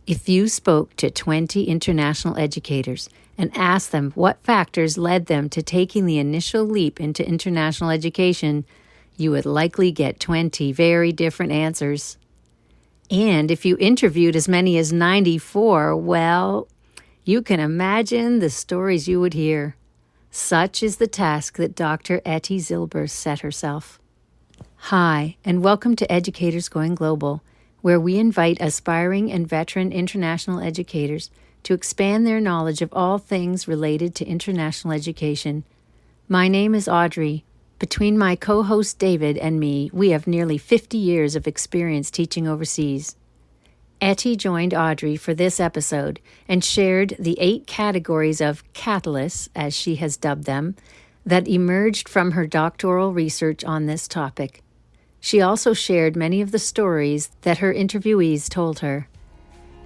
If you spoke to 20 international educators and asked them what factors led them to taking the initial leap into international education, you would likely get 20 very different answers. And if you interviewed as many as 94, well, you can imagine the stories you would hear. Such is the task that Dr. Ettie Zilber set herself. Hi, and welcome to Educators Going Global, where we invite aspiring and veteran international educators to expand their knowledge of all things related to international education. My name is Audrey. Between my co-host David and me, we have nearly 50 years of experience teaching overseas. Ettie joined Audrey for this episode and shared the 8 categories of catalysts, as she has dubbed them, that emerged from her doctoral research on this topic. She also shared many of the stories that her interviewees told her.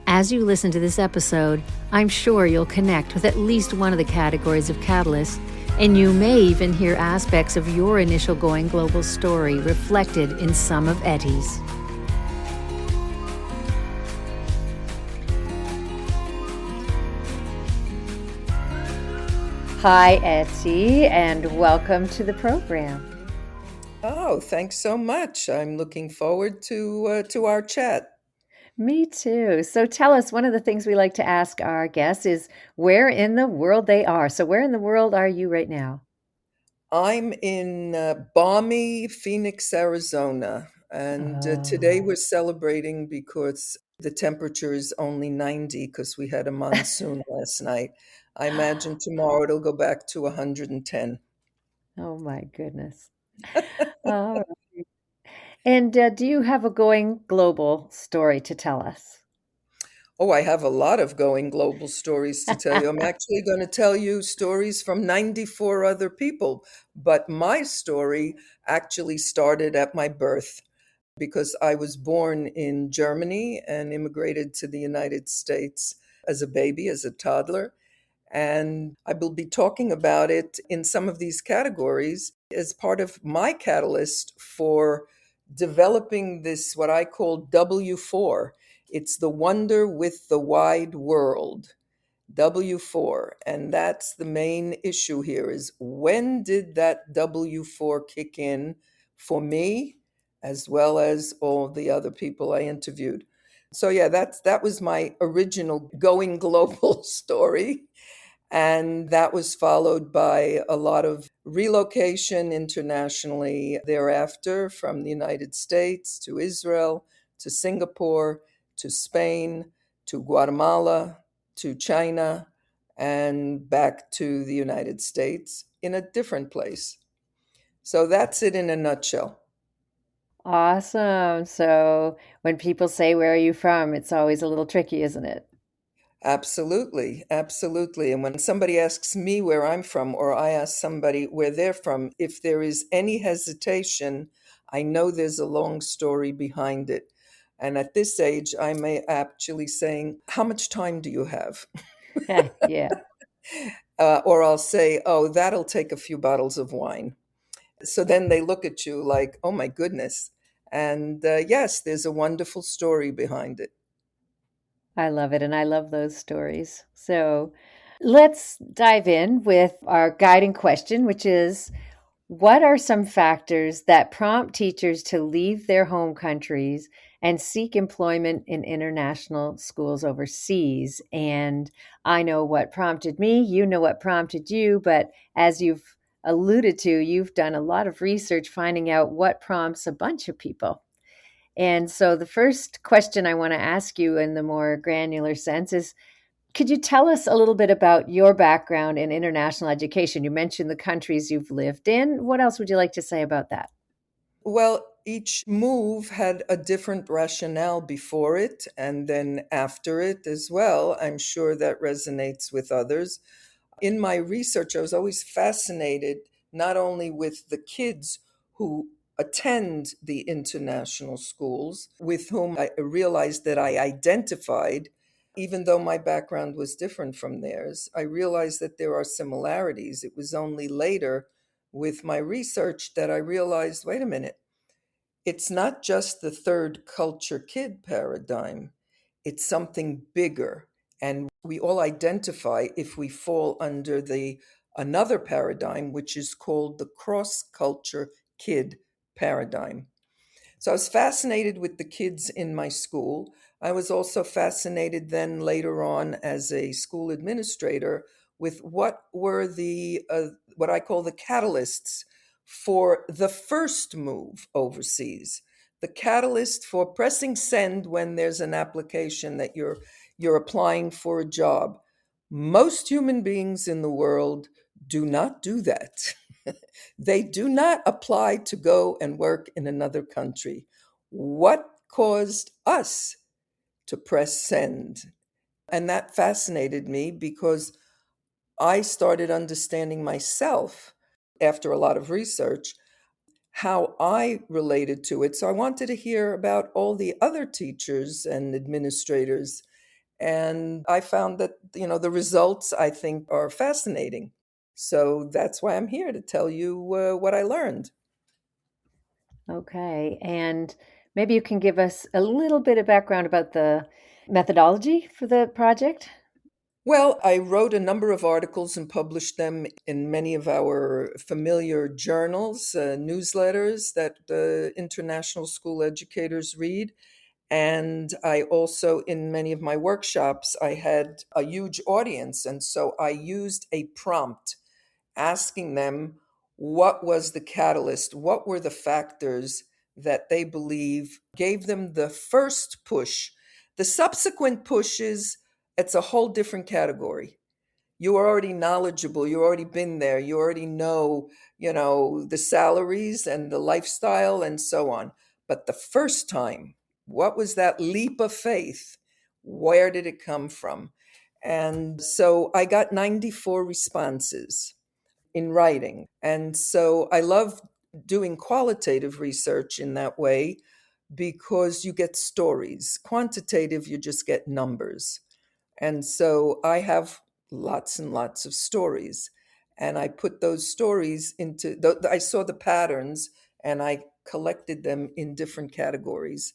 As you listen to this episode, I'm sure you'll connect with at least one of the categories of catalysts, and you may even hear aspects of your initial Going Global story reflected in some of Ettie's. Hi, Ettie, and welcome to the program. Oh, thanks so much. I'm looking forward to our chat. Me too. So tell us, one of the things we like to ask our guests is where in the world they are. So where in the world are you right now? I'm in balmy Phoenix, Arizona, and today Oh. we're celebrating because the temperature is only 90 because we had a monsoon last night. I imagine tomorrow it'll go back to 110. Oh my goodness. All right. And do you have a going global story to tell us? Oh, I have a lot of going global stories to tell you. I'm actually going to tell you stories from 94 other people, but my story actually started at my birth because I was born in Germany and immigrated to the United States as a baby, as a toddler. And I will be talking about it in some of these categories as part of my catalyst for developing this, what I call W4. It's the wonder with the wide world, W4. And that's the main issue here is when did that W4 kick in for me, as well as all the other people I interviewed? So yeah, that was my original going global story. And that was followed by a lot of relocation internationally thereafter from the United States to Israel to Singapore to Spain to Guatemala to China and back to the United States in a different place. So that's it in a nutshell. Awesome. So when people say, "Where are you from?" it's always a little tricky, isn't it? Absolutely, absolutely. And when somebody asks me where I'm from, or I ask somebody where they're from, if there is any hesitation, I know there's a long story behind it. And at this age, I may actually saying, "How much time do you have?" Yeah. Or I'll say, "Oh, that'll take a few bottles of wine." So then they look at you like, "Oh my goodness." And yes, there's a wonderful story behind it. I love it, and I love those stories. So let's dive in with our guiding question, which is what are some factors that prompt teachers to leave their home countries and seek employment in international schools overseas? And I know what prompted me, you know what prompted you, but as you've alluded to, you've done a lot of research finding out what prompts a bunch of people. And so the first question I want to ask you in the more granular sense is could you tell us a little bit about your background in international education? You mentioned the countries you've lived in. What else would you like to say about that? Well, each move had a different rationale before it and then after it as well. I'm sure that resonates with others. In my research, I was always fascinated not only with the kids who attend the international schools, with whom I realized that I identified, even though my background was different from theirs. I realized that there are similarities. It was only later with my research that I realized wait a minute, it's not just the third culture kid paradigm. It's something bigger. And we all identify if we fall under the another paradigm, which is called the cross culture kid paradigm. So I was fascinated with the kids in my school. I was also fascinated then later on as a school administrator with what were the what I call the catalysts for the first move overseas. The catalyst for pressing send when there's an application that you're applying for a job. Most human beings in the world do not do that. They do not apply to go and work in another country. What caused us to press send? And that fascinated me because I started understanding myself after a lot of research how I related to it. So I wanted to hear about all the other teachers and administrators. And I found that, the results I think are fascinating. So that's why I'm here to tell you what I learned. Okay. And maybe you can give us a little bit of background about the methodology for the project. Well, I wrote a number of articles and published them in many of our familiar journals, newsletters that international school educators read. And I also, in many of my workshops, I had a huge audience. And so I used a prompt asking them what was the catalyst, what were the factors that they believe gave them the first push. The subsequent pushes, it's a whole different category. You are already knowledgeable, you've already been there, you already know, the salaries and the lifestyle and so on. But the first time, what was that leap of faith? Where did it come from? And so I got 94 responses in writing. And so I love doing qualitative research in that way because you get stories. Quantitative, you just get numbers. And so I have lots and lots of stories. And I put those stories into, I saw the patterns and I collected them in different categories.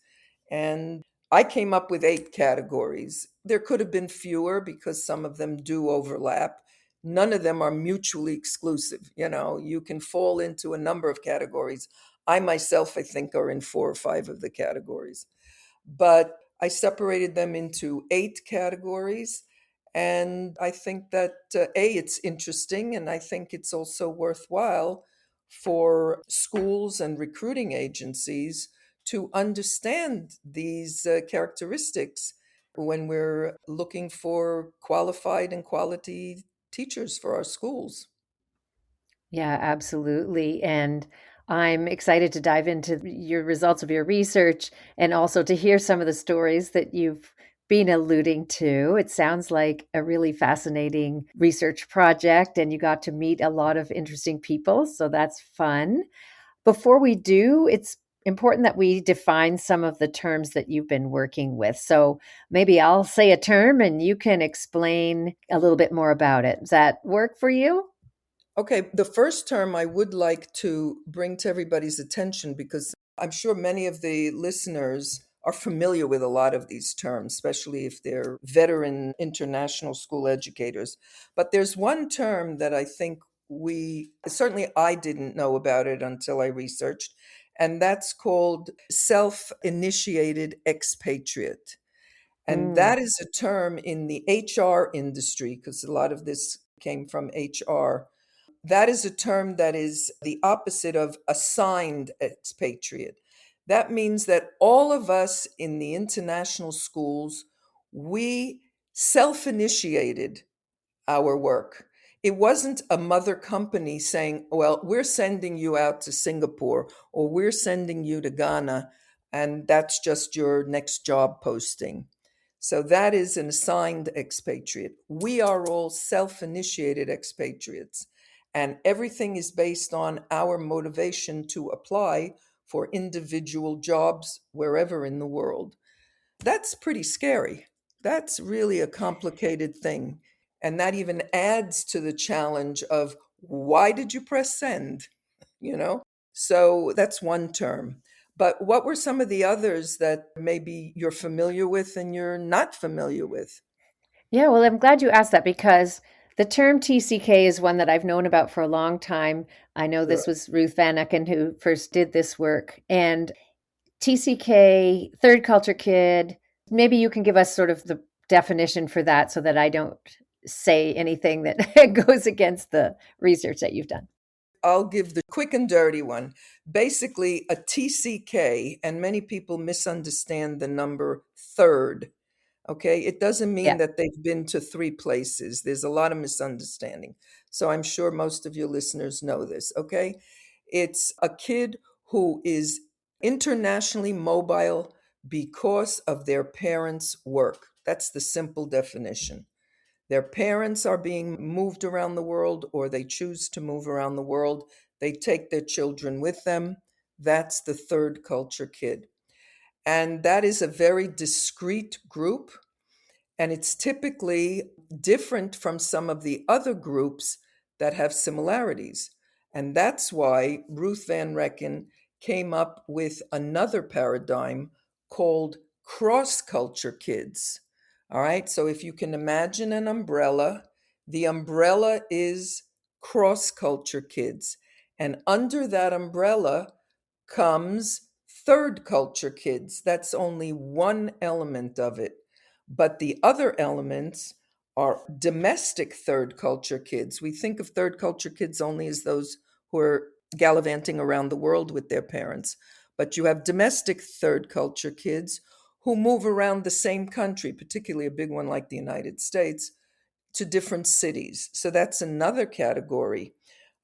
And I came up with 8 categories. There could have been fewer because some of them do overlap. None of them are mutually exclusive. You can fall into a number of categories. I myself, I think, are in 4 or 5 of the categories. But I separated them into 8 categories. And I think that, it's interesting. And I think it's also worthwhile for schools and recruiting agencies to understand these characteristics when we're looking for qualified and quality teachers for our schools. Yeah, absolutely. And I'm excited to dive into your results of your research and also to hear some of the stories that you've been alluding to. It sounds like a really fascinating research project, and you got to meet a lot of interesting people. So that's fun. Before we do, it's important that we define some of the terms that you've been working with. So maybe I'll say a term and you can explain a little bit more about it. Does that work for you? Okay, the first term I would like to bring to everybody's attention because I'm sure many of the listeners are familiar with a lot of these terms, especially if they're veteran international school educators. But there's one term that I think certainly I didn't know about it until I researched, and that's called self initiated expatriate. And Mm. that is a term in the HR industry, because a lot of this came from HR. That is a term that is the opposite of assigned expatriate. That means that all of us in the international schools, we self initiated our work. It wasn't a mother company saying, well, we're sending you out to Singapore or we're sending you to Ghana, and that's just your next job posting. So that is an assigned expatriate. We are all self initiated expatriates, and everything is based on our motivation to apply for individual jobs wherever in the world. That's pretty scary. That's really a complicated thing. And that even adds to the challenge of why did you press send? You know? So that's one term. But what were some of the others that maybe you're familiar with and you're not familiar with? Yeah, well, I'm glad you asked that because the term TCK is one that I've known about for a long time. I know this Sure. was Ruth Van Ecken who first did this work. And TCK, third culture kid, maybe you can give us sort of the definition for that so that I don't say anything that goes against the research that you've done. I'll give the quick and dirty one. Basically, a TCK, and many people misunderstand the number third. Okay, it doesn't mean Yeah. that they've been to three places. There's a lot of misunderstanding. So I'm sure most of your listeners know this. Okay, it's a kid who is internationally mobile because of their parents' work. That's the simple definition. Their parents are being moved around the world, or they choose to move around the world. They take their children with them. That's the third culture kid. And that is a very discrete group. And it's typically different from some of the other groups that have similarities. And that's why Ruth Van Recken came up with another paradigm called cross culture kids. All right, so if you can imagine an umbrella, the umbrella is cross culture kids. And under that umbrella comes third culture kids. That's only one element of it. But the other elements are domestic third culture kids. We think of third culture kids only as those who are gallivanting around the world with their parents. But you have domestic third culture kids who move around the same country, particularly a big one like the United States, to different cities. So that's another category.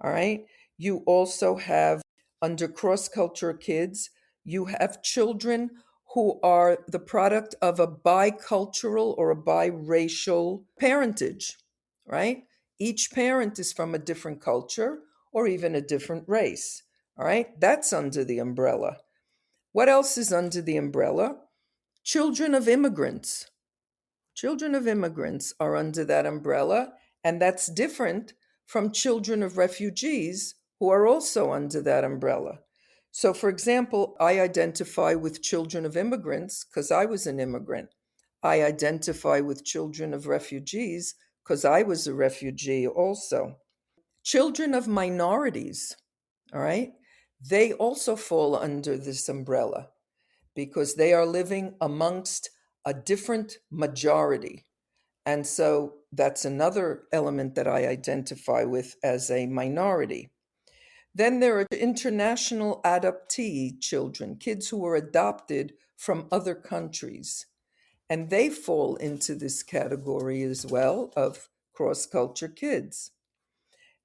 All right. You also have, under cross culture kids, you have children who are the product of a bicultural or a biracial parentage, right? Each parent is from a different culture or even a different race. All right. That's under the umbrella. What else is under the umbrella? Children of immigrants. Children of immigrants are under that umbrella, and that's different from children of refugees who are also under that umbrella. So, for example, I identify with children of immigrants because I was an immigrant. I identify with children of refugees because I was a refugee also. Children of minorities, all right, they also fall under this umbrella because they are living amongst a different majority. And so that's another element that I identify with as a minority. Then there are international adoptee children, kids who were adopted from other countries. And they fall into this category as well of cross culture kids.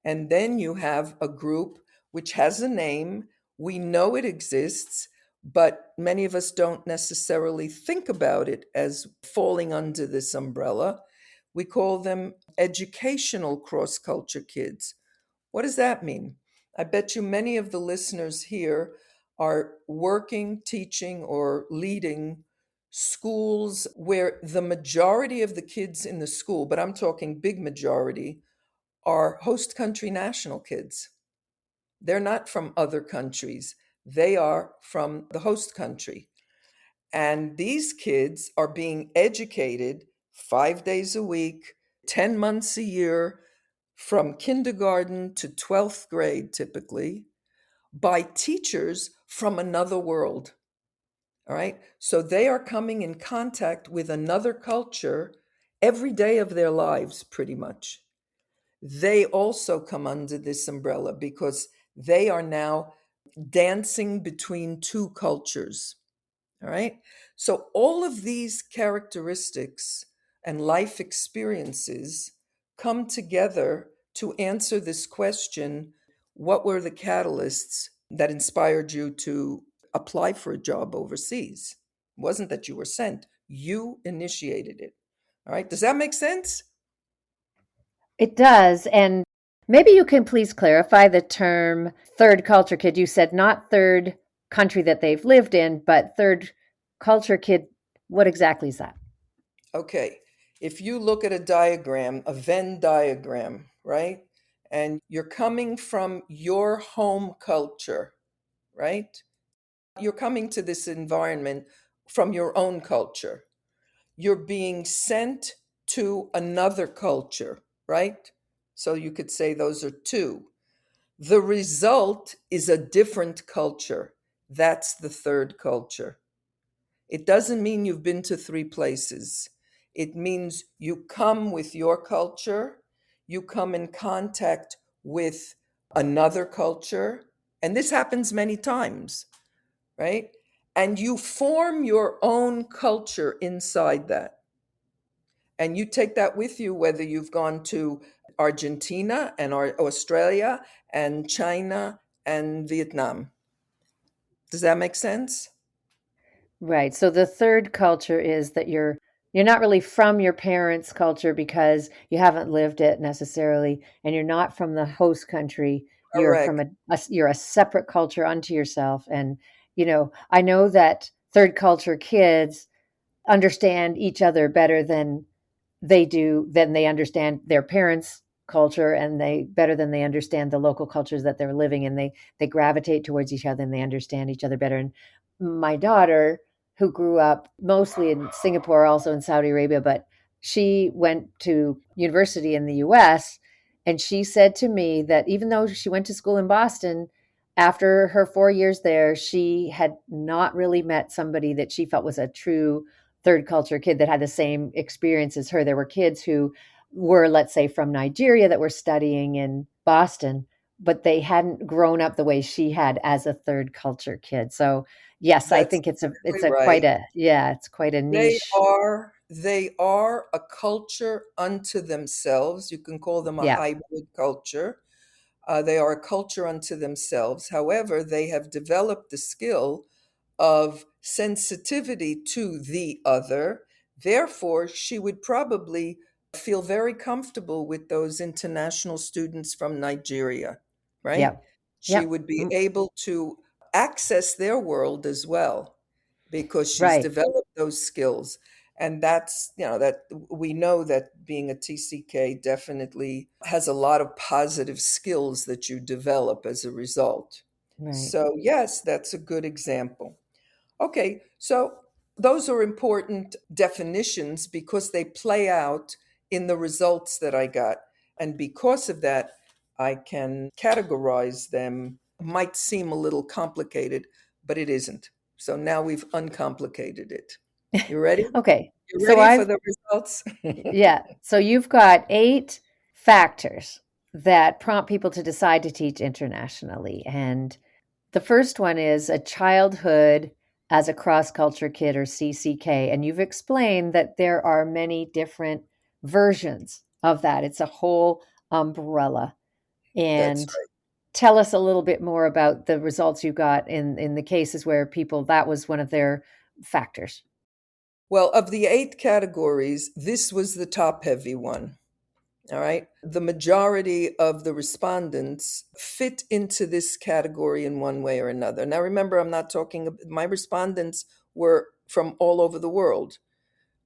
And then you have a group which has a name. We know it exists, but many of us don't necessarily think about it as falling under this umbrella. We call them educational cross culture kids. What does that mean? I bet you many of the listeners here are working, teaching, or leading schools where the majority of the kids in the school, but I'm talking big majority, are host country national kids. They're not from other countries, they are from the host country. And these kids are being educated 5 days a week, 10 months a year, from kindergarten to 12th grade, typically, by teachers from another world. All right. So they are coming in contact with another culture every day of their lives, pretty much. They also come under this umbrella because they are now dancing between two cultures. All right. So all of these characteristics and life experiences come together to answer this question: what were the catalysts that inspired you to apply for a job overseas? It wasn't that you were sent, you initiated it. All right. Does that make sense? It does. And maybe you can please clarify the term third culture kid. You said not third country that they've lived in, but third culture kid. What exactly is that? Okay, if you look at a diagram, a Venn diagram, right? And you're coming from your home culture, right? You're coming to this environment from your own culture. You're being sent to another culture, right? So you could say those are two. The result is a different culture. That's the third culture. It doesn't mean you've been to three places. It means you come with your culture, you come in contact with another culture, and this happens many times, right? And you form your own culture inside that. And you take that with you, whether you've gone to Argentina and Australia and China and Vietnam. Does that make sense? Right. So the third culture is that you're not really from your parents' culture because you haven't lived it necessarily, and you're not from the host country. You're from Correct. you're a separate culture unto yourself. And I know that third culture kids understand each other better than they understand their parents' culture, and they better than they understand the local cultures that they're living in. They gravitate towards each other and they understand each other better. And my daughter, who grew up mostly in Singapore, also in Saudi Arabia, but she went to university in the US, and she said to me that even though she went to school in Boston, after her 4 years there, she had not really met somebody that she felt was a true third culture kid that had the same experience as her. There were kids who were, let's say, from Nigeria that were studying in Boston, but they hadn't grown up the way she had as a third culture kid. So yes, I That's think it's exactly a quite right. a yeah, it's quite a niche. They are a culture unto themselves. You can call them a Yeah, hybrid culture. They are a culture unto themselves. However, they have developed the skill of sensitivity to the other. Therefore, she would probably feel very comfortable with those international students from Nigeria, right? yeah, She yeah, would be able to access their world as well because she's right, developed those skills. And that's, that we know that being a TCK definitely has a lot of positive skills that you develop as a result. right. So, yes, that's a good example. Okay, so those are important definitions because they play out in the results that I got. And because of that, I can categorize them. Might seem a little complicated, but it isn't. So now we've uncomplicated it. You ready? Okay, You so ready for I've the results? yeah, so you've got 8 factors that prompt people to decide to teach internationally, and the first one is a childhood as a cross culture kid, or CCK. And you've explained that there are many different versions of that. It's a whole umbrella. That's And right. tell us a little bit more about the results you got in the cases where people, that was one of their factors. Well, of the 8 categories, this was the top heavy one. All right. The majority of the respondents fit into this category in one way or another. Now, remember, I'm not talking, my respondents were from all over the world.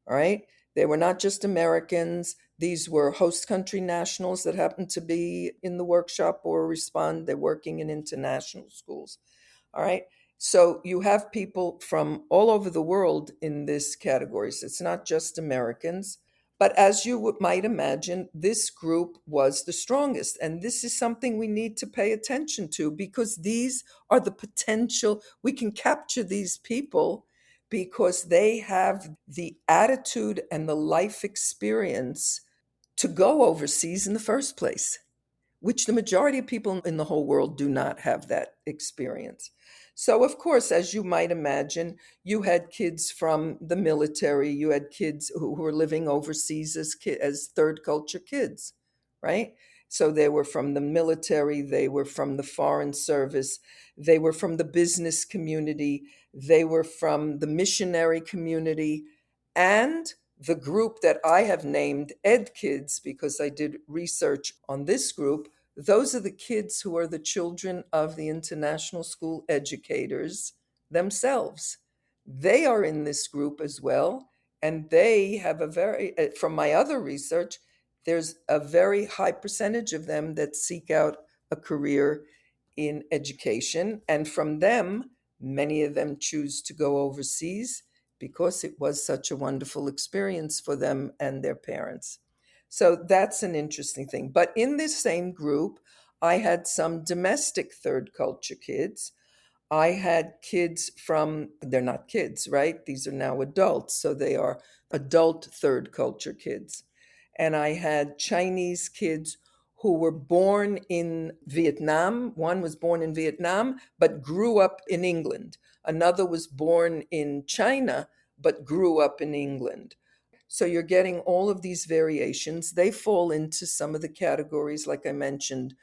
All right. They were not just Americans. These were host country nationals that happened to be in the workshop or respond. They're working in international schools. All right. So you have people from all over the world in this category. So it's not just Americans. But as you might imagine, this group was the strongest. And this is something we need to pay attention to because these are the potential, we can capture these people because they have the attitude and the life experience to go overseas in the first place, which the majority of people in the whole world do not have that experience. So, of course, as you might imagine, you had kids from the military, you had kids who were living overseas as third culture kids, right? So they were from the military, they were from the foreign service, they were from the business community, they were from the missionary community, and the group that I have named Ed Kids, because I did research on this group, those are the kids who are the children of the international school educators themselves. They are in this group as well. And they have from my other research, there's a very high percentage of them that seek out a career in education. And from them, Many of them choose to go overseas because it was such a wonderful experience for them and their parents. So that's an interesting thing. But in this same group, I had some domestic third culture kids. I had kids from, they're not kids, right? These are now adults. So they are adult third culture kids. And I had Chinese kids who were born in Vietnam. One was born in Vietnam, but grew up in England. Another was born in China, but grew up in England. So you're getting all of these variations. They fall into some of the categories, like I mentioned,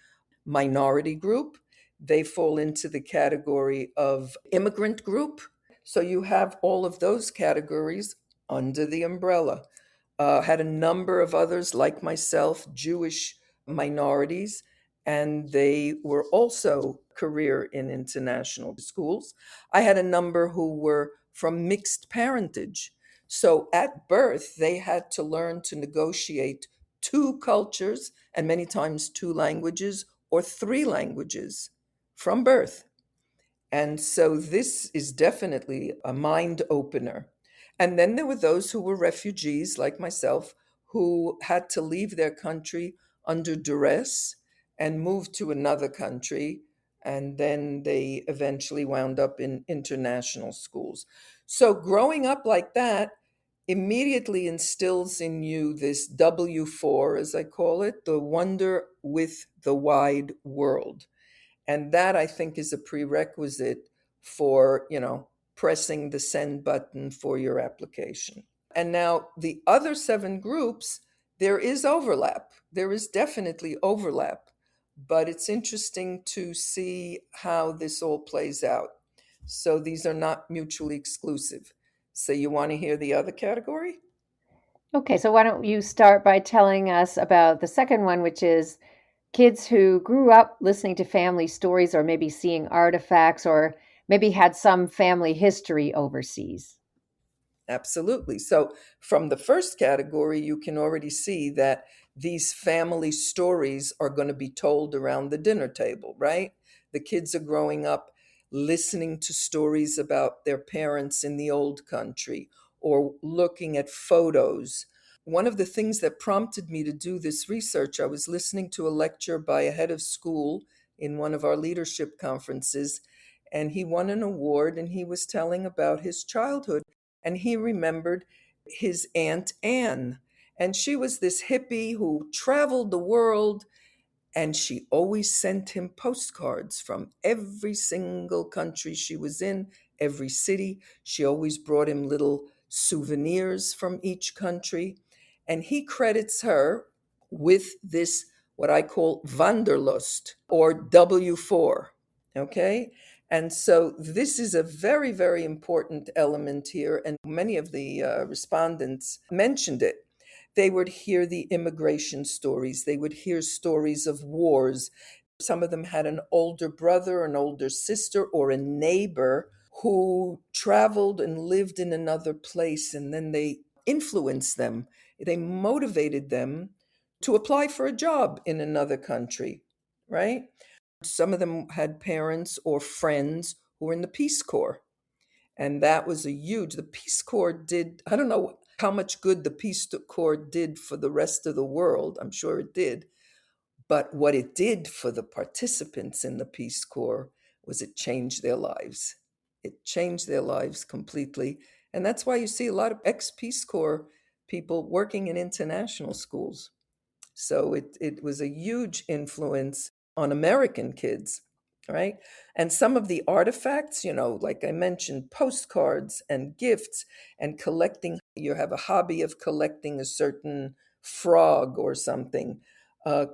minority group. They fall into the category of immigrant group. So you have all of those categories under the umbrella. Had a number of others like myself, Jewish minorities, and they were also career in international schools. I had a number who were from mixed parentage. So at birth, they had to learn to negotiate two cultures and many times two languages or three languages from birth. And so this is definitely a mind opener. And then there were those who were refugees, like myself, who had to leave their country under duress and move to another country. And then they eventually wound up in international schools. So growing up like that immediately instills in you this W4, as I call it, the wonder with the wide world. And that I think is a prerequisite for, pressing the send button for your application. And now the other seven groups, there is overlap. There is definitely overlap, but it's interesting to see how this all plays out. So these are not mutually exclusive. So you want to hear the other category? Okay, so why don't you start by telling us about the second one, which is kids who grew up listening to family stories or maybe seeing artifacts or maybe had some family history overseas. Absolutely. So, from the first category, you can already see that these family stories are going to be told around the dinner table, right? The kids are growing up listening to stories about their parents in the old country or looking at photos. One of the things that prompted me to do this research, I was listening to a lecture by a head of school in one of our leadership conferences, and he won an award and he was telling about his childhood and he remembered his Aunt Anne. And she was this hippie who traveled the world, and she always sent him postcards from every single country she was in, every city. She always brought him little souvenirs from each country. And he credits her with this, what I call Wanderlust or W4. Okay. And so this is a very, very important element here. And many of the respondents mentioned it. They would hear the immigration stories, they would hear stories of wars. Some of them had an older brother, an older sister, or a neighbor who traveled and lived in another place, and then they influenced them. They motivated them to apply for a job in another country, right? Some of them had parents or friends who were in the Peace Corps. And that was the Peace Corps did, I don't know how much good the Peace Corps did for the rest of the world. I'm sure it did. But what it did for the participants in the Peace Corps was it changed their lives. It changed their lives completely. And that's why you see a lot of ex Peace Corps people working in international schools. So it was a huge influence on American kids, right? And some of the artifacts, like I mentioned, postcards and gifts and collecting. You have a hobby of collecting a certain frog or something.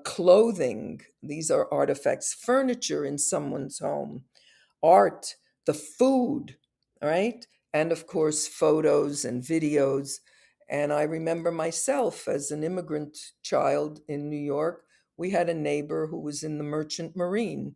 Clothing, these are artifacts. Furniture in someone's home, art, the food, right? And of course, photos and videos. And I remember myself as an immigrant child in New York, we had a neighbor who was in the Merchant Marine,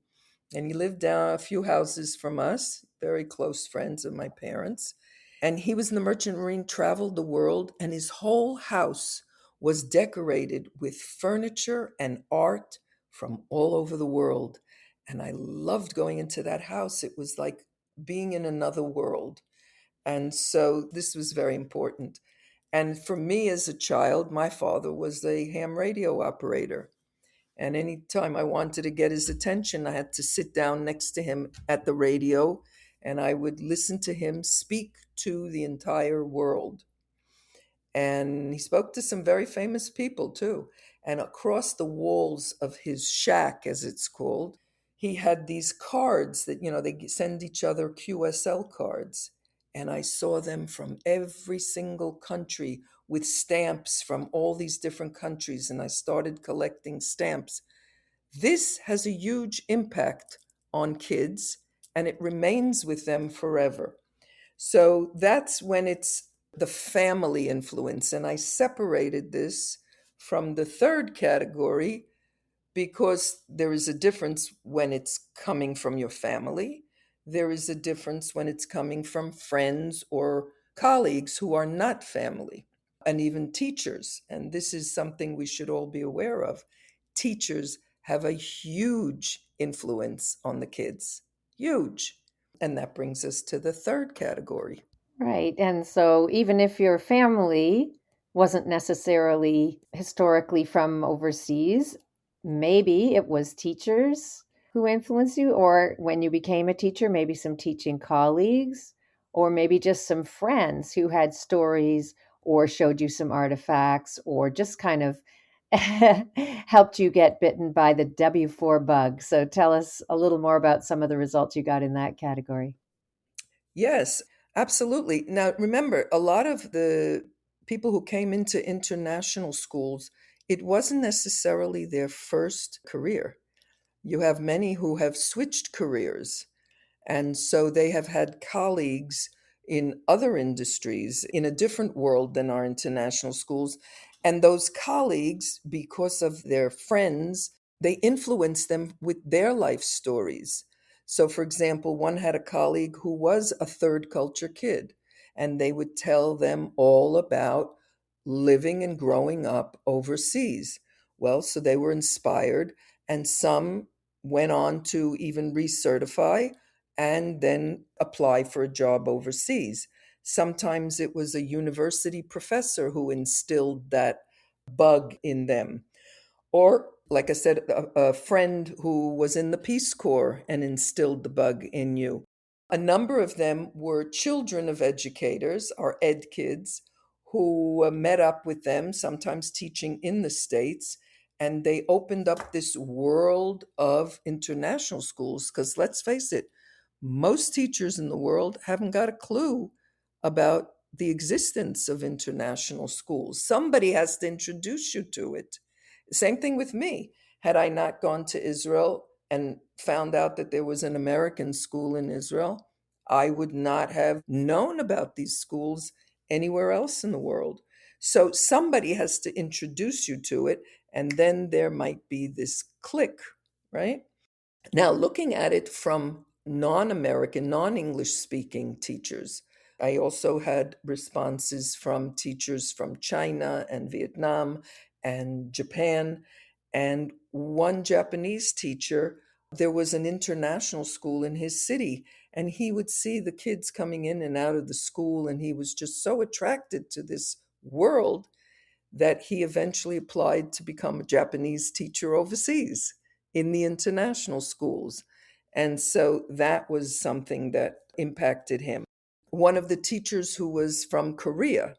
and he lived down a few houses from us, very close friends of my parents. And he was in the Merchant Marine, traveled the world, and his whole house was decorated with furniture and art from all over the world. And I loved going into that house. It was like being in another world. And so this was very important. And for me as a child, my father was a ham radio operator. And anytime I wanted to get his attention, I had to sit down next to him at the radio and I would listen to him speak to the entire world. And he spoke to some very famous people too. And across the walls of his shack, as it's called, he had these cards that, they send each other QSL cards. And I saw them from every single country with stamps from all these different countries. And I started collecting stamps. This has a huge impact on kids and it remains with them forever. So that's when it's the family influence. And I separated this from the third category because there is a difference when it's coming from your family. There is a difference when it's coming from friends or colleagues who are not family, and even teachers. And this is something we should all be aware of. Teachers have a huge influence on the kids, huge. And that brings us to the third category. Right. And so even if your family wasn't necessarily historically from overseas, maybe it was teachers who influenced you, or when you became a teacher, maybe some teaching colleagues, or maybe just some friends who had stories or showed you some artifacts or just kind of helped you get bitten by the W4 bug. So tell us a little more about some of the results you got in that category. Yes, absolutely. Now, remember, a lot of the people who came into international schools, it wasn't necessarily their first career. You have many who have switched careers. And so they have had colleagues in other industries in a different world than our international schools. And those colleagues, because of their friends, they influence them with their life stories. So, for example, one had a colleague who was a third culture kid, and they would tell them all about living and growing up overseas. Well, so they were inspired, and some went on to even recertify and then apply for a job overseas. Sometimes it was a university professor who instilled that bug in them. Or, like I said, a friend who was in the Peace Corps and instilled the bug in you. A number of them were children of educators, or ed kids, who met up with them, sometimes teaching in the States, and they opened up this world of international schools. Because let's face it, most teachers in the world haven't got a clue about the existence of international schools. Somebody has to introduce you to it. Same thing with me. Had I not gone to Israel and found out that there was an American school in Israel, I would not have known about these schools anywhere else in the world. So somebody has to introduce you to it, and then there might be this click, right? Now, looking at it from non American, non English speaking teachers, I also had responses from teachers from China and Vietnam and Japan. And one Japanese teacher, there was an international school in his city, and he would see the kids coming in and out of the school, and he was just so attracted to this world that he eventually applied to become a Japanese teacher overseas in the international schools. And so that was something that impacted him. One of the teachers who was from Korea,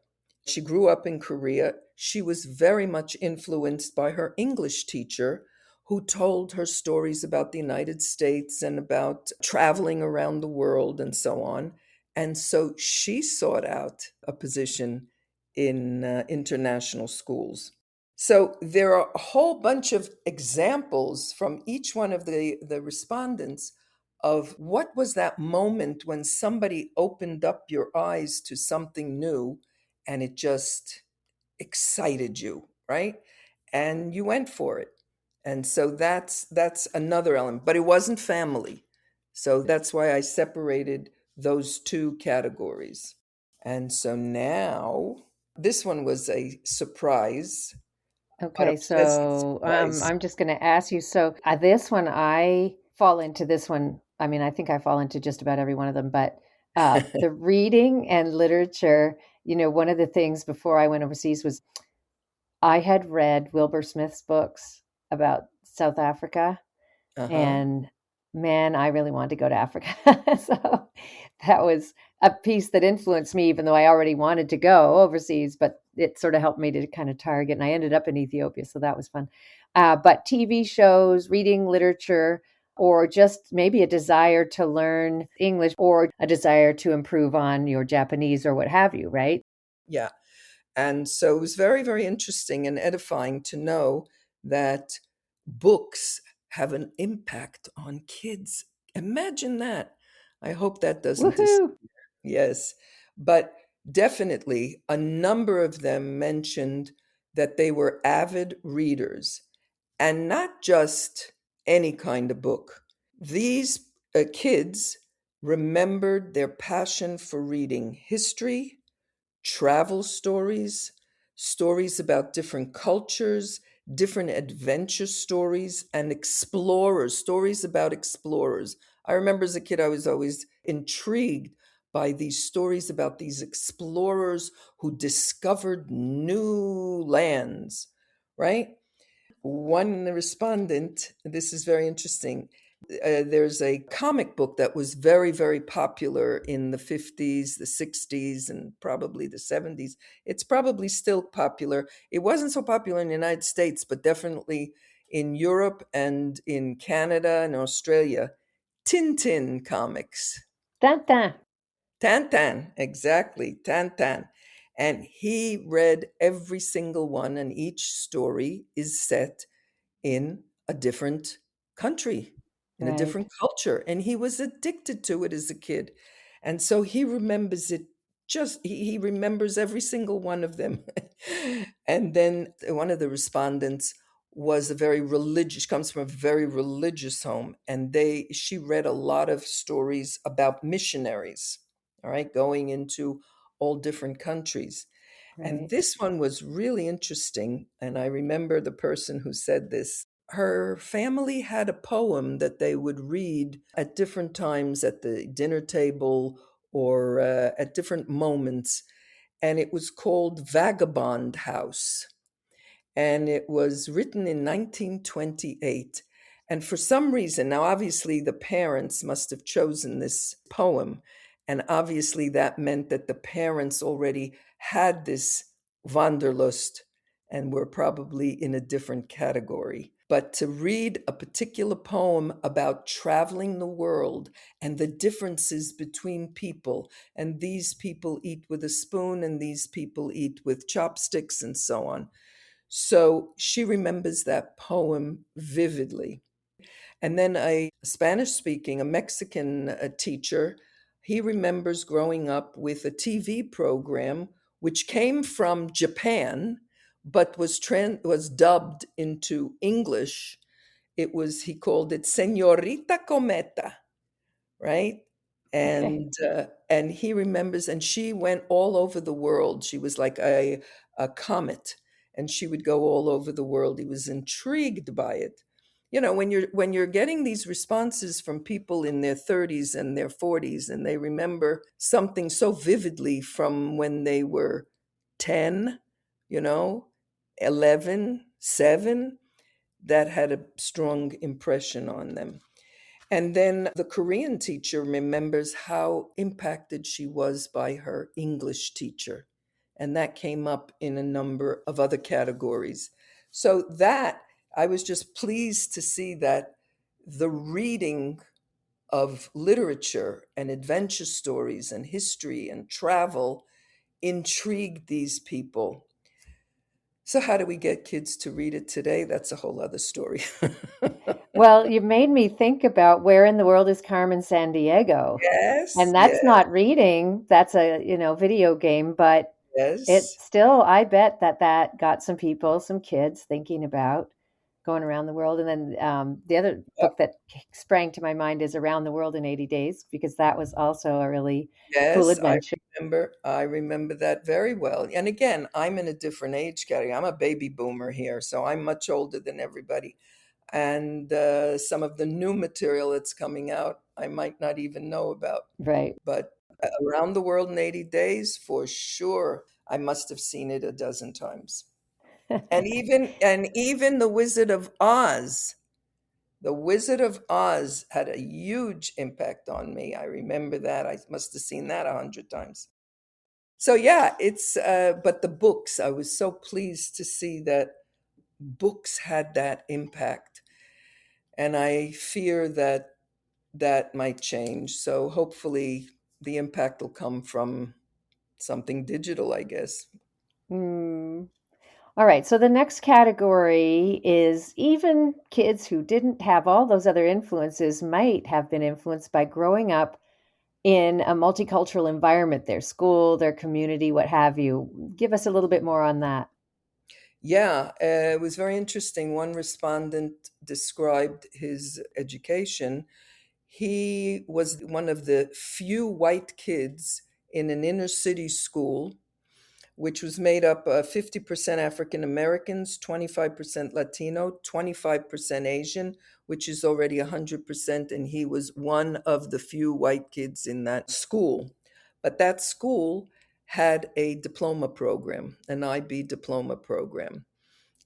she grew up in Korea. She was very much influenced by her English teacher, who told her stories about the United States and about traveling around the world and so on. And so she sought out a position in international schools. So there are a whole bunch of examples from each one of the respondents of what was that moment when somebody opened up your eyes to something new and it just excited you, right? And you went for it. And so that's another element, but it wasn't family. So that's why I separated those two categories. And so now this one was a surprise, but a Okay, pleasant so surprise. I'm just going to ask you. So this one, I fall into this one I mean, I think I fall into just about every one of them, but the reading and literature, one of the things before I went overseas was I had read Wilbur Smith's books about South Africa. Uh-huh. And man, I really wanted to go to Africa. So that was a piece that influenced me, even though I already wanted to go overseas, but it sort of helped me to kind of target. And I ended up in Ethiopia. So that was fun. But TV shows, reading literature, or just maybe a desire to learn English or a desire to improve on your Japanese or what have you, right? Yeah. And so it was very, very interesting and edifying to know that books have an impact on kids. Imagine that. I hope that doesn't Woohoo! yes. But definitely a number of them mentioned that they were avid readers and not just any kind of book. These kids remembered their passion for reading history, travel stories, stories about different cultures, different adventure stories, and explorers, stories about explorers. I remember as a kid, I was always intrigued by these stories about these explorers who discovered new lands, right? One respondent, this is very interesting. There's a comic book that was very, very popular in the 50s, the 60s, and probably the 70s. It's probably still popular. It wasn't so popular in the United States, but definitely in Europe and in Canada and Australia. Tintin comics. Dun, Tantan, exactly, Tantan. And he read every single one, and each story is set in a different country, in a right. different culture. And he was addicted to it as a kid. And so he remembers it he remembers every single one of them. And then one of the respondents was a very religious, comes from a very religious home. And she read a lot of stories about missionaries, all right, going into all different countries. And Right. this one was really interesting. And I remember the person who said this. Her family had a poem that they would read at different times at the dinner table or at different moments. And it was called Vagabond House, and it was written in 1928. And for some reason, now obviously the parents must have chosen this poem, and obviously that meant that the parents already had this Wanderlust and were probably in a different category. But to read a particular poem about traveling the world and the differences between people, and these people eat with a spoon and these people eat with chopsticks and so on, so she remembers that poem vividly. And then a Spanish speaking, a Mexican teacher, he remembers growing up with a TV program which came from Japan but was dubbed into English. He called it Señorita Cometa, right? Okay. And he remembers, and she went all over the world. She was like a comet, and she would go all over the world. He was intrigued by it. You know, when you're getting these responses from people in their 30s and their 40s, and they remember something so vividly from when they were 10, you know, 11, 7, that had a strong impression on them. And then the Korean teacher remembers how impacted she was by her English teacher. And that came up in a number of other categories. So that I was just pleased to see that the reading of literature and adventure stories and history and travel intrigued these people. So, how do we get kids to read it today? That's a whole other story. Well, you made me think about where in the world is Carmen San Diego? Yes, And that's yes, not reading, that's a, video game, but it yes. still, I bet that got some people, some kids thinking about going around the world. And then the other book that sprang to my mind is Around the World in 80 Days, because that was also a really cool Yes, adventure. I remember that very well. And again, I'm in a different age category. I'm a baby boomer here, so I'm much older than everybody. And some of the new material that's coming out, I might not even know about. Right. But Around the World in 80 Days, for sure, I must have seen it a dozen times. And even The Wizard of Oz. The Wizard of Oz had a huge impact on me. I remember that. I must have seen that 100 times. So yeah, but the books, I was so pleased to see that books had that impact. And I fear that that might change. So hopefully the impact will come from something digital, I guess. Mm. All right. So the next category is even kids who didn't have all those other influences might have been influenced by growing up in a multicultural environment, their school, their community, what have you. Give us a little bit more on that. Yeah, it was very interesting. One respondent described his education. He was one of the few white kids in an inner city school, which was made up of 50% African Americans, 25% Latino, 25% Asian, which is already 100%. And he was one of the few white kids in that school. But that school had a diploma program, an IB diploma program.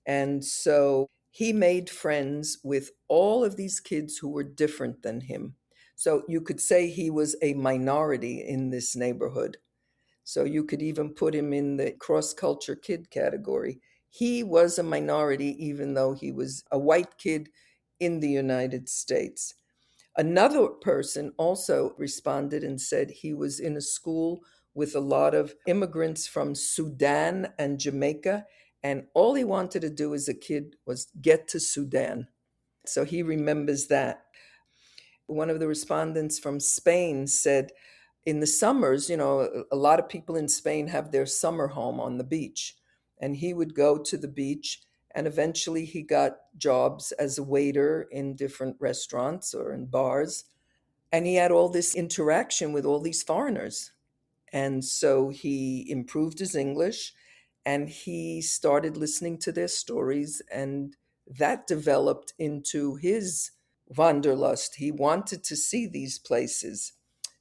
And so he made friends with all of these kids who were different than him. So you could say he was a minority in this neighborhood. So you could even put him in the cross culture kid category. He was a minority, even though he was a white kid in the United States. Another person also responded and said he was in a school with a lot of immigrants from Sudan and Jamaica. And all he wanted to do as a kid was get to Sudan. So he remembers that. One of the respondents from Spain said, in the summers, a lot of people in Spain have their summer home on the beach. And he would go to the beach, and eventually he got jobs as a waiter in different restaurants or in bars. And he had all this interaction with all these foreigners. And so he improved his English and he started listening to their stories. And that developed into his wanderlust. He wanted to see these places.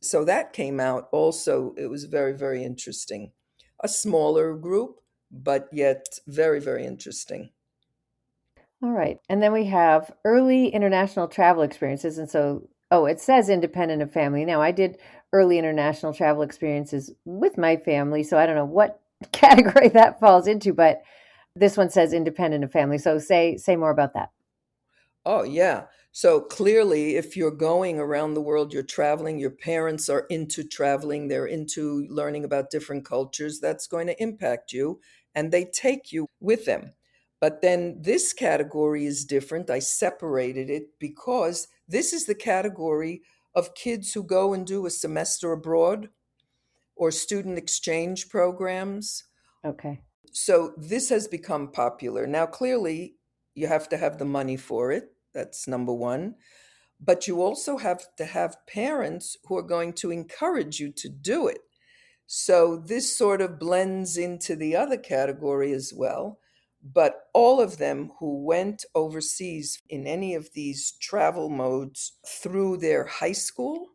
So that came out also. It was very, very interesting. A smaller group, but yet very, very interesting. All right. And then we have early international travel experiences. And so, oh, it says independent of family. Now, I did early international travel experiences with my family. So I don't know what category that falls into, but this one says independent of family. So say more about that. Oh, yeah. So clearly, if you're going around the world, you're traveling, your parents are into traveling, they're into learning about different cultures, that's going to impact you, and they take you with them. But then this category is different. I separated it because this is the category of kids who go and do a semester abroad or student exchange programs. Okay. So this has become popular. Now, clearly, you have to have the money for it. That's number one. But you also have to have parents who are going to encourage you to do it. So this sort of blends into the other category as well. But all of them who went overseas in any of these travel modes through their high school,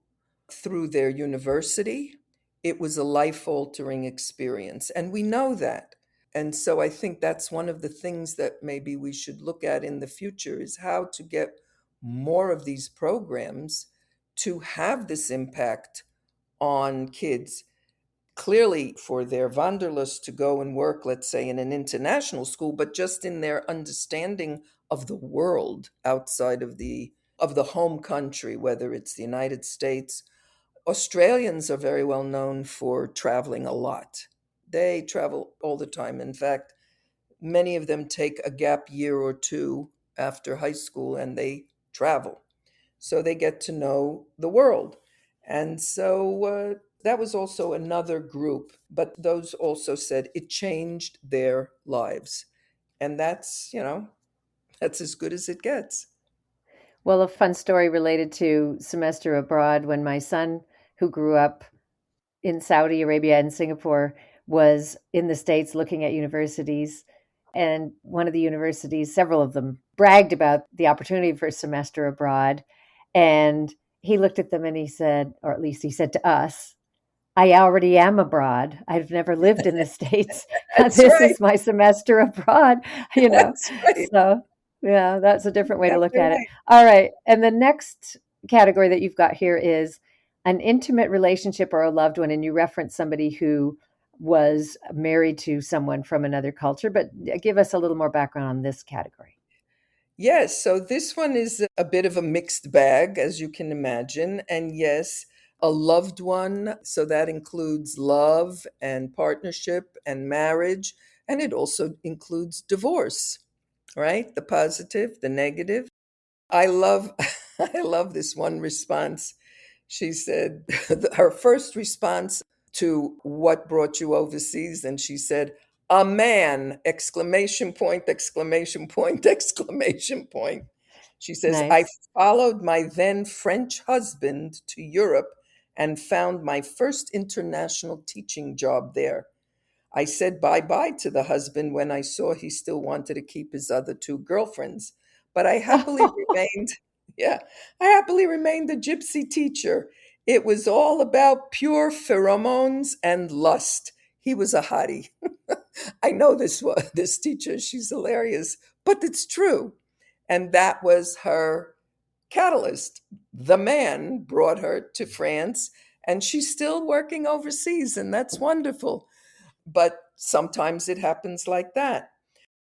through their university, it was a life altering experience. And we know that. And so I think that's one of the things that maybe we should look at in the future is how to get more of these programs to have this impact on kids. Clearly, for their wanderlust to go and work, let's say, in an international school, but just in their understanding of the world outside of the home country, whether it's the United States. Australians are very well known for traveling a lot. They travel all the time. In fact, many of them take a gap year or two after high school and they travel. So they get to know the world. And so that was also another group, but those also said it changed their lives. And that's as good as it gets. Well, a fun story related to semester abroad when my son, who grew up in Saudi Arabia and Singapore, was in the States looking at universities. And one of the universities, several of them, bragged about the opportunity for a semester abroad. And he looked at them and he said, or at least he said to us, I already am abroad. I've never lived in the States. That's This right. is my semester abroad, you know. That's right. So, yeah, that's a different way to look Exactly at it. right. All right. And the next category that you've got here is an intimate relationship or a loved one. And you reference somebody who was married to someone from another culture, but give us a little more background on this category. Yes, so this one is a bit of a mixed bag, as you can imagine. And yes, a loved one. So that includes love and partnership and marriage. And it also includes divorce, right? The positive, the negative. I love I love this one response. She said her first response to what brought you overseas, and she said, "A man!" Exclamation point, exclamation point, exclamation point. She says, "I Nice. followed my then French husband to Europe and found my first international teaching job there. I said bye bye to the husband when I saw he still wanted to keep his other two girlfriends. But I happily remained, yeah, I happily remained a gypsy teacher. It was all about pure pheromones and lust. He was a hottie." I know this teacher, she's hilarious, but it's true. And that was her catalyst. The man brought her to France, and she's still working overseas, and that's wonderful. But sometimes it happens like that.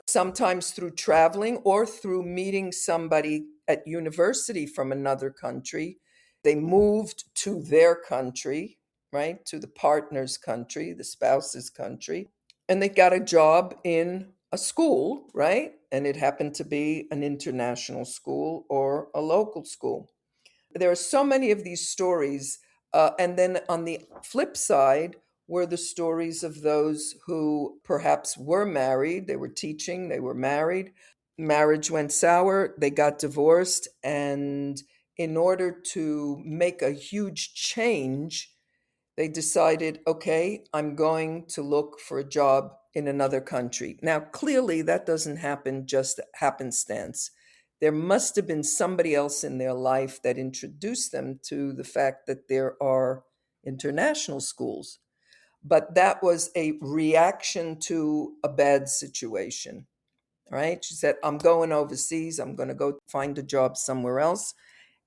Sometimes through traveling or through meeting somebody at university from another country. They moved to their country, right? To the partner's country, the spouse's country, and they got a job in a school, right? And it happened to be an international school or a local school. There are so many of these stories. And then on the flip side were the stories of those who perhaps were married, they were teaching, they were married, marriage went sour, they got divorced, and in order to make a huge change, they decided, okay, I'm going to look for a job in another country. Now, clearly, that doesn't happen just happenstance. There must have been somebody else in their life that introduced them to the fact that there are international schools. But that was a reaction to a bad situation, right? She said, I'm going overseas. I'm going to go find a job somewhere else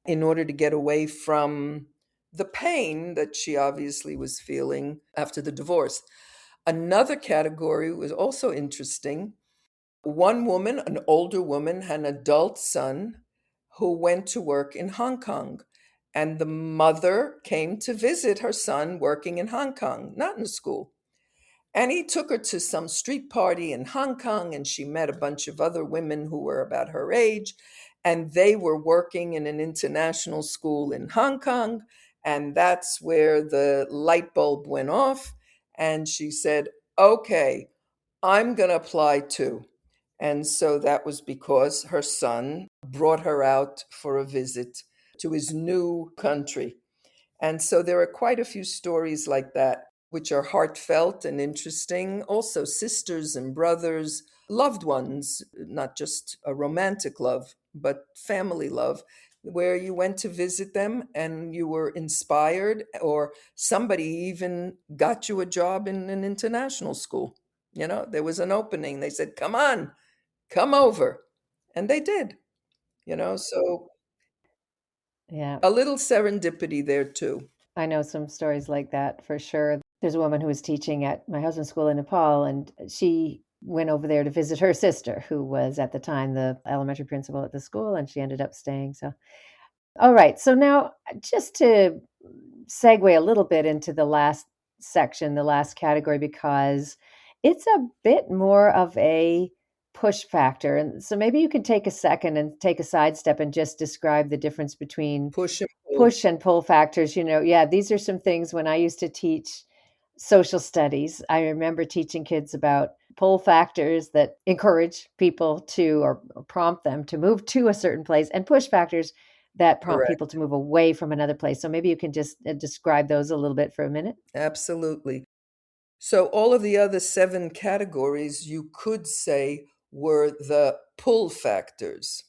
in order to get away from the pain that she obviously was feeling after the divorce. Another category was also interesting. One woman, an older woman, had an adult son who went to work in Hong Kong. And the mother came to visit her son working in Hong Kong, not in the school. And he took her to some street party in Hong Kong, and she met a bunch of other women who were about her age, and they were working in an international school in Hong Kong. And that's where the light bulb went off. And she said, okay, I'm going to apply too. And so that was because her son brought her out for a visit to his new country. And so there are quite a few stories like that, which are heartfelt and interesting. Also, sisters and brothers, loved ones, not just a romantic love, but family love, where you went to visit them and you were inspired, or somebody even got you a job in an international school. You know, there was an opening. They said, come on, come over. And they did, so Yeah. a little serendipity there too. I know some stories like that for sure. There's a woman who was teaching at my husband's school in Nepal, and she went over there to visit her sister, who was at the time the elementary principal at the school, and she ended up staying. So, all right. So now, just to segue a little bit into the last section, the last category, because it's a bit more of a push factor. And so maybe you could take a second and take a sidestep and just describe the difference between Push and pull. push and pull factors. Yeah, these are some things when I used to teach social studies. I remember teaching kids about pull factors that encourage people to or prompt them to move to a certain place, and push factors that prompt people Correct. to move away from another place. So maybe you can just describe those a little bit for a minute. Absolutely. So all of the other seven categories you could say were the pull factors,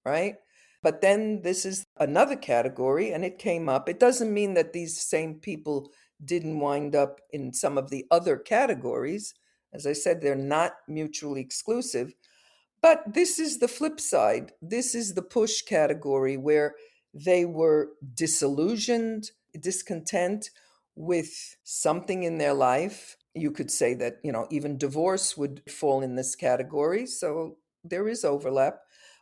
right? But then this is another category, and it came up. It doesn't mean that these same people didn't wind up in some of the other categories. As I said, they're not mutually exclusive. But this is the flip side. This is the push category where they were disillusioned, discontent with something in their life. You could say that, even divorce would fall in this category. So there is overlap.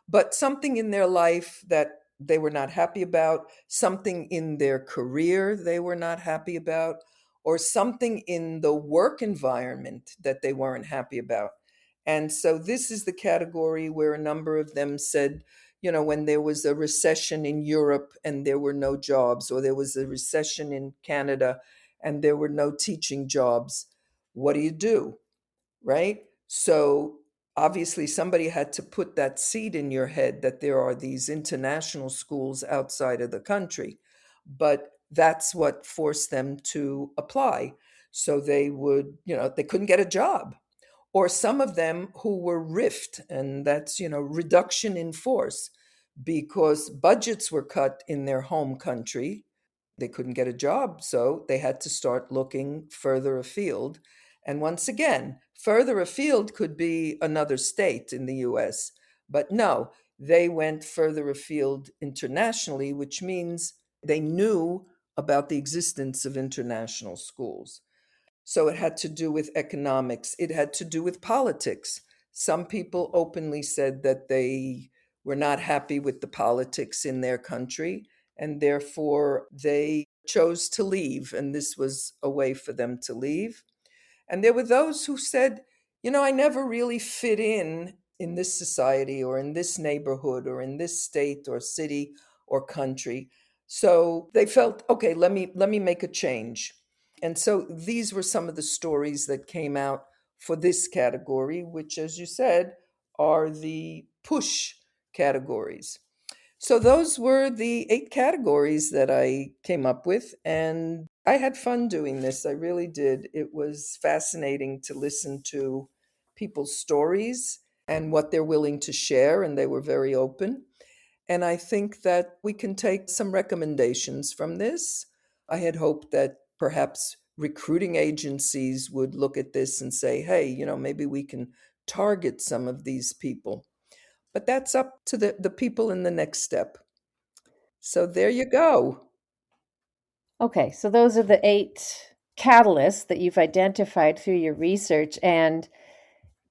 But something in their life that they were not happy about, something in their career they were not happy about, or something in the work environment that they weren't happy about. And so this is the category where a number of them said, when there was a recession in Europe and there were no jobs, or there was a recession in Canada and there were no teaching jobs, what do you do? Right? So obviously, somebody had to put that seed in your head that there are these international schools outside of the country. But that's what forced them to apply. So they couldn't get a job, or some of them who were rift, and that's reduction in force, because budgets were cut in their home country. They couldn't get a job, so they had to start looking further afield. And once again, further afield could be another state in the US, but no, they went further afield internationally, which means they knew about the existence of international schools. So it had to do with economics, it had to do with politics. Some people openly said that they were not happy with the politics in their country, and therefore they chose to leave, and this was a way for them to leave. And there were those who said, I never really fit in this society or in this neighborhood or in this state or city or country. So they felt, okay, let me make a change. And so these were some of the stories that came out for this category, which, as you said, are the push categories. So those were the 8 categories that I came up with, and I had fun doing this. I really did. It was fascinating to listen to people's stories and what they're willing to share, and they were very open. And I think that we can take some recommendations from this. I had hoped that perhaps recruiting agencies would look at this and say, hey, maybe we can target some of these people. But that's up to the people in the next step. So there you go. Okay, so those are the 8 catalysts that you've identified through your research. And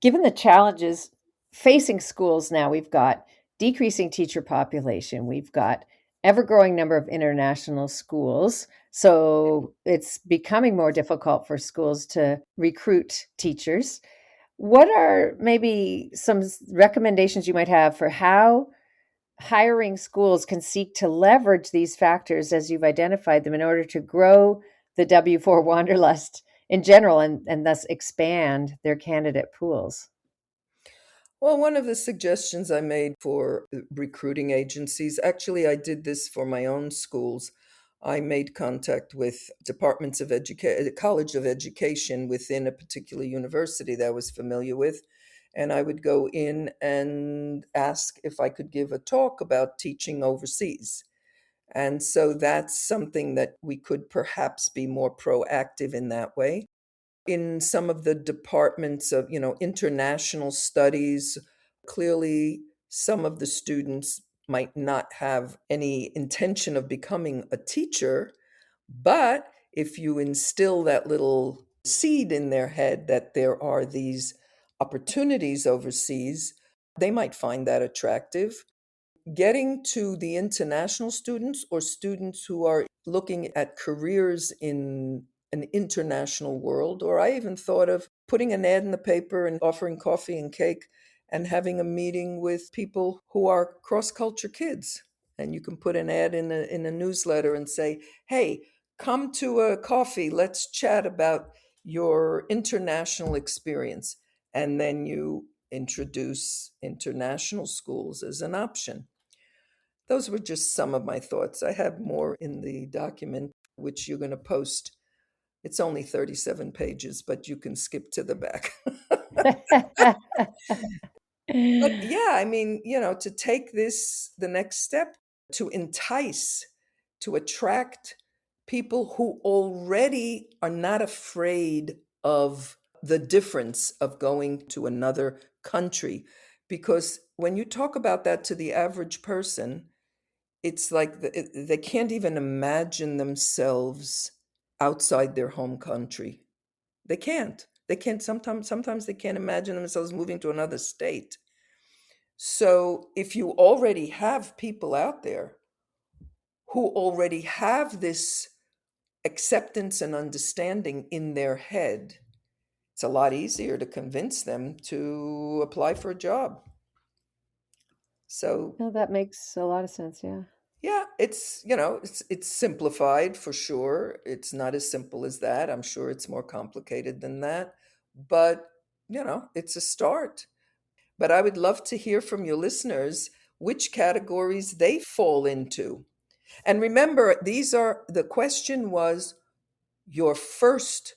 given the challenges facing schools now, we've got decreasing teacher population, we've got ever growing number of international schools. So it's becoming more difficult for schools to recruit teachers. What are maybe some recommendations you might have for how hiring schools can seek to leverage these factors as you've identified them in order to grow the W4 Wanderlust in general and thus expand their candidate pools? Well, one of the suggestions I made for recruiting agencies, actually, I did this for my own schools. I made contact with departments of education, college of education within a particular university that I was familiar with. And I would go in and ask if I could give a talk about teaching overseas. And so that's something that we could perhaps be more proactive in that way. In some of the departments of, international studies, clearly some of the students might not have any intention of becoming a teacher, but if you instill that little seed in their head that there are these opportunities overseas, they might find that attractive. Getting to the international students or students who are looking at careers in an international world, or I even thought of putting an ad in the paper and offering coffee and cake and having a meeting with people who are cross culture kids. And you can put an ad in a newsletter and say, hey, come to a coffee, let's chat about your international experience. And then you introduce international schools as an option. Those were just some of my thoughts. I have more in the document, which you're going to post. It's only 37 pages, but you can skip to the back. But yeah, I mean, to take this the next step, to entice, to attract people who already are not afraid of the difference of going to another country. Because when you talk about that to the average person, it's like they can't even imagine themselves outside their home country. They can't. They can't. Sometimes they can't imagine themselves moving to another state. So if you already have people out there who already have this acceptance and understanding in their head, it's a lot easier to convince them to apply for a job. So No, that makes a lot of sense. Yeah. yeah, it's simplified for sure. It's not as simple as that. I'm sure it's more complicated than that, but it's a start. But I would love to hear from your listeners which categories they fall into. And remember, the question was your first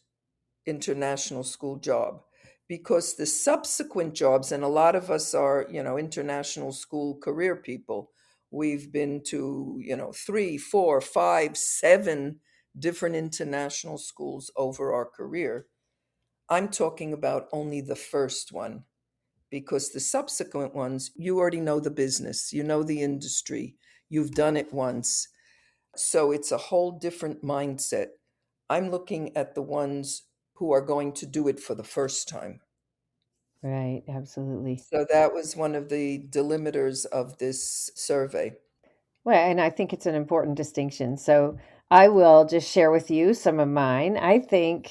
international school job, because the subsequent jobs, and a lot of us are, international school career people. We've been to, 3, 4, 5, 7 different international schools over our career. I'm talking about only the first one, because the subsequent ones, you already know the business, you know the industry, you've done it once. So it's a whole different mindset. I'm looking at the ones who are going to do it for the first time. Right. Absolutely. So that was one of the delimiters of this survey. Well, and I think it's an important distinction. So I will just share with you some of mine. I think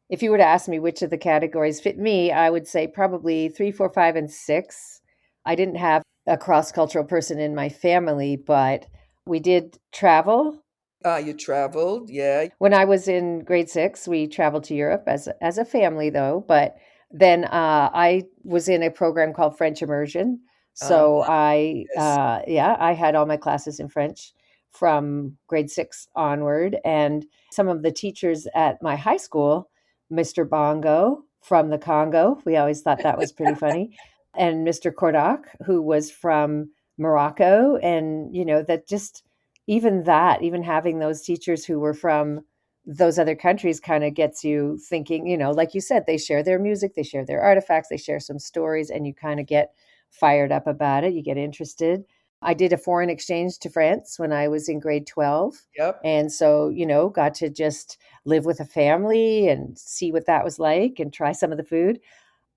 if you were to ask me which of the categories fit me, I would say probably three, four, five, and six. I didn't have a cross cultural person in my family, but we did travel. You traveled, yeah. When I was in grade six, we traveled to Europe as a family, though. But then I was in a program called French Immersion. Uh, So I, yes. yeah, I had all my classes in French from grade six onward. And some of the teachers at my high school, Mr. Bongo from the Congo, we always thought that was pretty funny, and Mr. Kordak, who was from Morocco. And, that just even that, even having those teachers who were from those other countries kind of gets you thinking, like you said, they share their music, they share their artifacts, they share some stories, and you kind of get fired up about it. You get interested. I did a foreign exchange to France when I was in grade 12. Yep. And so, got to just live with a family and see what that was like and try some of the food.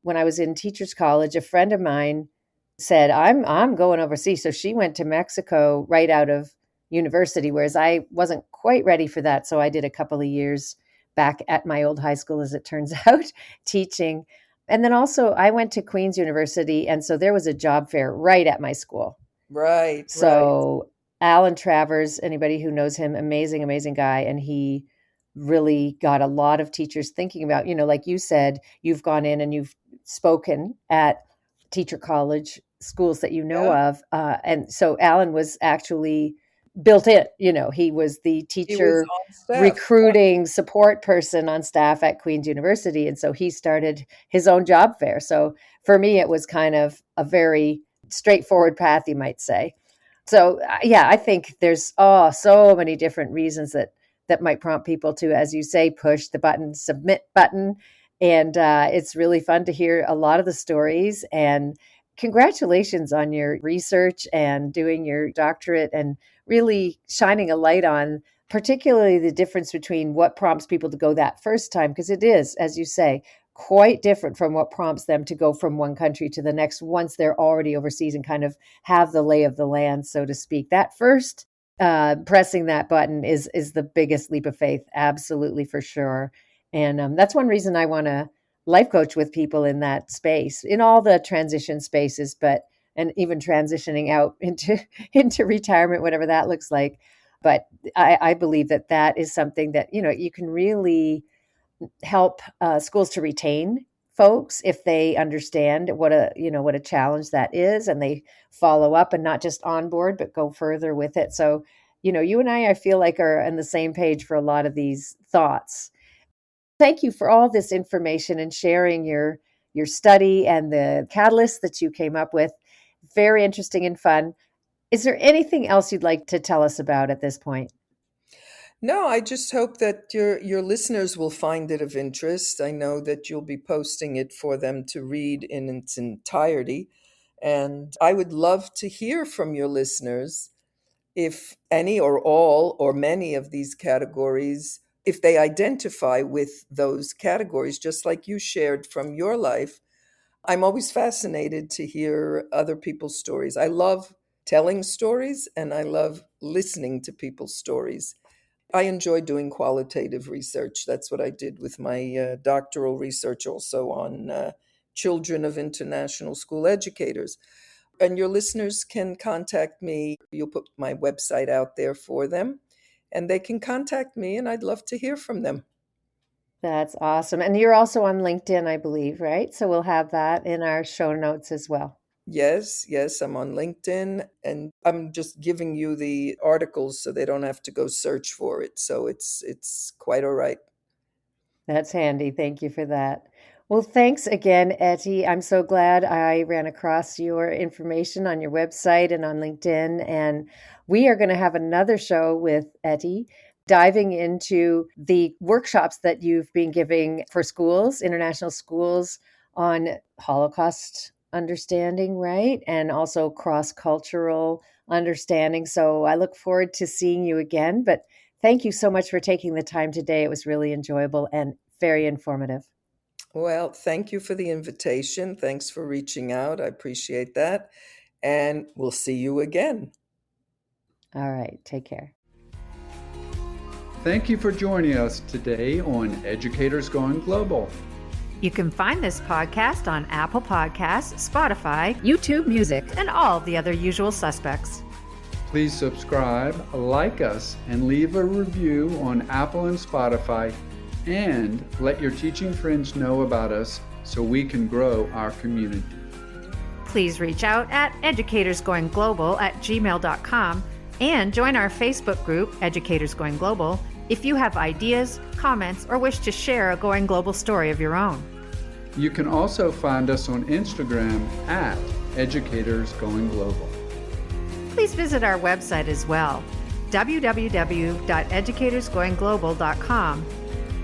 When I was in teachers college, a friend of mine said, I'm going overseas. So she went to Mexico right out of university, whereas I wasn't quite ready for that. So I did a couple of years back at my old high school, as it turns out, teaching. And then also I went to Queen's University. And so there was a job fair right at my school. Right, right. So Alan Travers, anybody who knows him, amazing, amazing guy. And he really got a lot of teachers thinking about, like you said, you've gone in and you've spoken at teacher college schools that you know Yeah. of. And so Alan was actually built in, he was the He was teacher on staff. recruiting support person on staff at Queen's University. And so he started his own job fair. So for me, it was kind of a very straightforward path, you might say. So yeah, I think there's so many different reasons that might prompt people to, as you say, push the submit button. And it's really fun to hear a lot of the stories. And congratulations on your research and doing your doctorate and really shining a light on particularly the difference between what prompts people to go that first time, because it is, as you say, quite different from what prompts them to go from one country to the next once they're already overseas and kind of have the lay of the land, so to speak. That first pressing that button is the biggest leap of faith, absolutely, for sure. And that's one reason I want to life coach with people in that space, in all the transition spaces, but and even transitioning out into retirement, whatever that looks like. But I believe that is something that you can really help schools to retain folks if they understand what a challenge that is, and they follow up and not just on board but go further with it. So you and I feel like are on the same page for a lot of these thoughts. Thank you for all this information and sharing your study and the catalyst that you came up with. Very interesting and fun. Is there anything else you'd like to tell us about at this point? No, I just hope that your listeners will find it of interest. I know that you'll be posting it for them to read in its entirety. And I would love to hear from your listeners if any or all or many of these categories, if they identify with those categories, just like you shared from your life. I'm always fascinated to hear other people's stories. I love telling stories and I love listening to people's stories. I enjoy doing qualitative research. That's what I did with my doctoral research also on children of international school educators. And your listeners can contact me. You'll put my website out there for them, and they can contact me, and I'd love to hear from them. That's awesome. And you're also on LinkedIn, I believe, right? So we'll have that in our show notes as well. Yes, I'm on LinkedIn, and I'm just giving you the articles so they don't have to go search for it. So it's quite all right. That's handy. Thank you for that. Well, thanks again, Ettie. I'm so glad I ran across your information on your website and on LinkedIn. And we are going to have another show with Ettie, diving into the workshops that you've been giving for schools, international schools, on Holocaust understanding, right? And also cross-cultural understanding. So I look forward to seeing you again. But thank you so much for taking the time today. It was really enjoyable and very informative. Well, thank you for the invitation. Thanks for reaching out. I appreciate that. And we'll see you again. All right. Take care. Thank you for joining us today on Educators Going Global. You can find this podcast on Apple Podcasts, Spotify, YouTube Music, and all the other usual suspects. Please subscribe, like us, and leave a review on Apple and Spotify, and let your teaching friends know about us so we can grow our community. Please reach out at educatorsgoingglobal@gmail.com and join our Facebook group, Educators Going Global, if you have ideas, comments, or wish to share a Going Global story of your own. You can also find us on Instagram at Educators Going Global. Please visit our website as well, www.educatorsgoingglobal.com.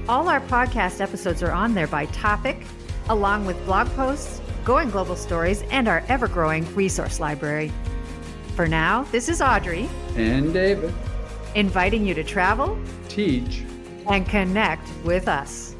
All our podcast episodes are on there by topic, along with blog posts, Going Global stories, and our ever-growing resource library. For now, this is Audrey And David. inviting you to travel, Teach. and connect with us.